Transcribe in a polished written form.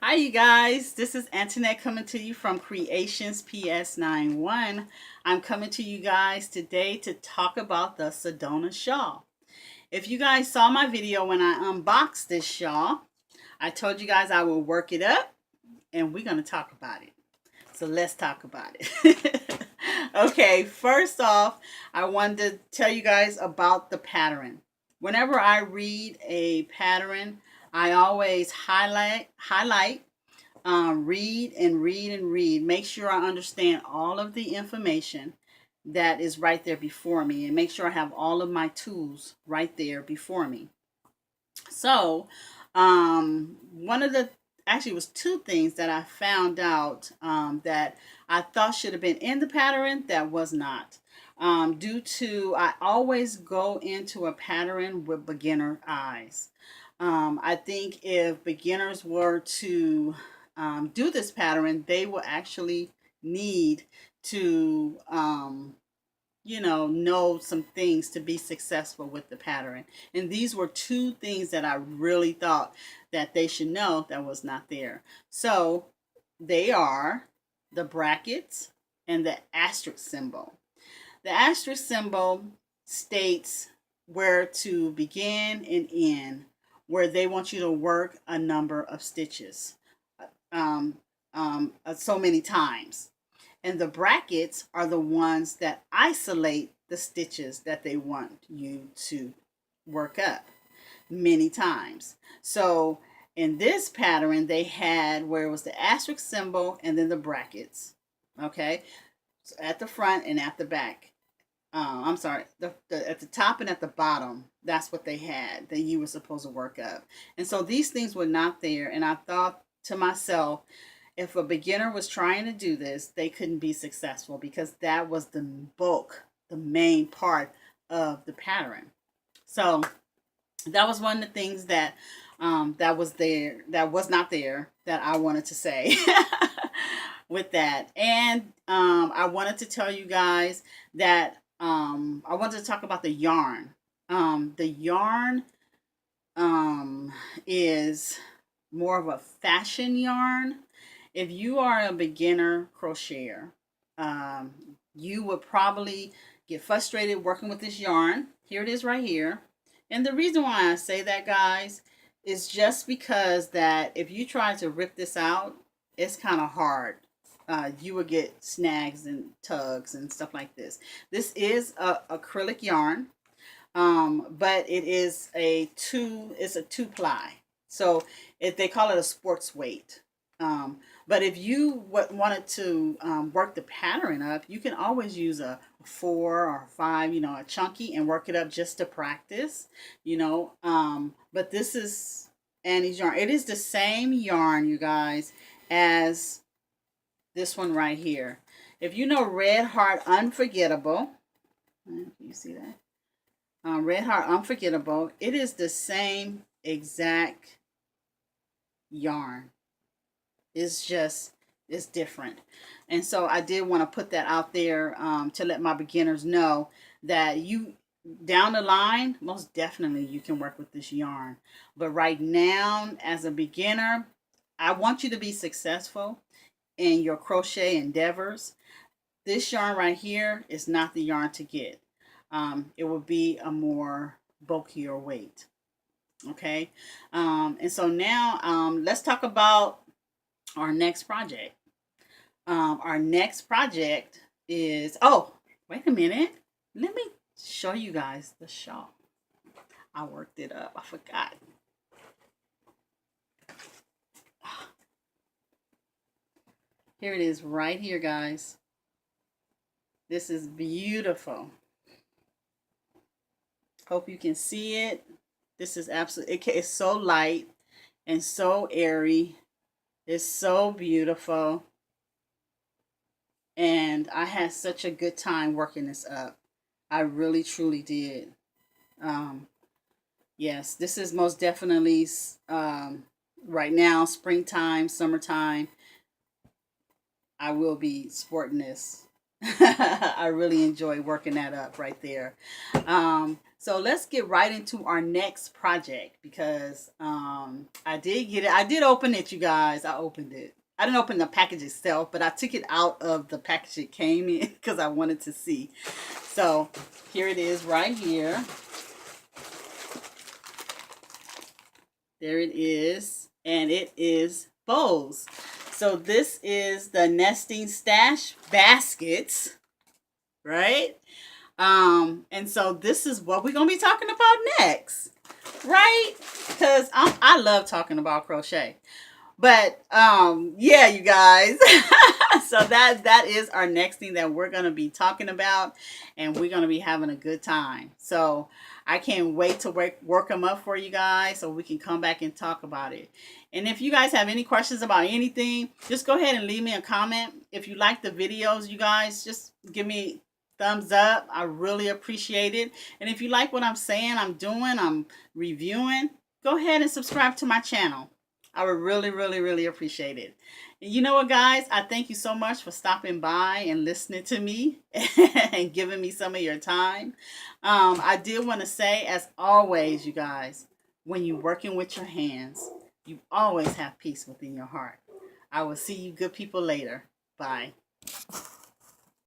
Hi, you guys. This is Antoinette coming to you from Creations PS91. I'm coming to you guys today to talk about the Sedona shawl. If you guys saw my video when I unboxed this shawl, I told you guys I will work it up and we're going to talk about it. So let's talk about it. Okay, first off, I wanted to tell you guys about the pattern. Whenever I read a pattern, I always highlight, read and read and read. Make sure I understand all of the information that is right there before me, and make sure I have all of my tools right there before me. So, one of the actually it was two things that I found out that I thought should have been in the pattern that was not. Due to I always go into a pattern with beginner eyes. I think if beginners were to do this pattern, they will actually need to know some things to be successful with the pattern. And these were two things that I really thought that they should know that was not there. So they are the brackets and the asterisk symbol. The asterisk symbol states where to begin and end, where they want you to work a number of stitches so many times. And the brackets are the ones that isolate the stitches that they want you to work up many times. So in this pattern, they had where it was the asterisk symbol and then the brackets. Okay, so at the front and at the back. I'm sorry, at the top and at the bottom, that's what they had that you were supposed to work up. And so these things were not there. And I thought to myself, if a beginner was trying to do this, they couldn't be successful because that was the bulk, the main part of the pattern. So that was one of the things that that was there, that was not there, that I wanted to say with that. And I wanted to tell you guys that I wanted to talk about the yarn. The yarn is more of a fashion yarn. If you are a beginner crocheter, um, you would probably get frustrated working with this yarn. Here it is right here. And the reason why I say that, guys, is just because that if you try to rip this out, it's kind of hard. You would get snags and tugs and stuff like this. This is a acrylic yarn, but it is it's a two ply. So they call it a sports weight. But if you wanted to work the pattern up, you can always use a 4 or 5, a chunky, and work it up just to practice. But this is Annie's yarn. It is the same yarn, you guys, as this one right here. If you know Red Heart Unforgettable, can you see that? Red Heart Unforgettable, it is the same exact yarn. It's different. And so I did want to put that out there to let my beginners know that you down the line, most definitely you can work with this yarn. But right now, as a beginner, I want you to be successful in your crochet endeavors. This yarn right here is not the yarn to get. It will be a more bulkier weight. Okay. And so now let's talk about our next project. Our next project is, oh, wait a minute. Let me show you guys the shawl. I worked it up. I forgot. Here it is right here, guys. This is beautiful. Hope you can see it. This is absolutely, it's so light and so airy. It's so beautiful. And I had such a good time working this up. I really, truly did. Yes, this is most definitely right now, springtime, summertime. I will be sporting this I really enjoy working that up right there. So let's get right into our next project because I did get it. I did open it, you guys. I opened it. I didn't open the package itself, but I took it out of the package it came in because I wanted to see. So here it is right here. There it is. And it is bows. So this is the nesting stash baskets, right? And so this is what we're gonna be talking about next, right? Because I love talking about crochet. But yeah, you guys. So that is our next thing that we're gonna be talking about, and we're gonna be having a good time. So I can't wait to work them up for you guys so we can come back and talk about it. And if you guys have any questions about anything, just go ahead and leave me a comment. If you like the videos, you guys, just give me thumbs up. I really appreciate it. And if you like what I'm saying, I'm reviewing, go ahead and subscribe to my channel. I would really, really, really appreciate it. And you know what, guys? I thank you so much for stopping by and listening to me and giving me some of your time. I did want to say, as always, you guys, when you're working with your hands, you always have peace within your heart. I will see you good people later. Bye.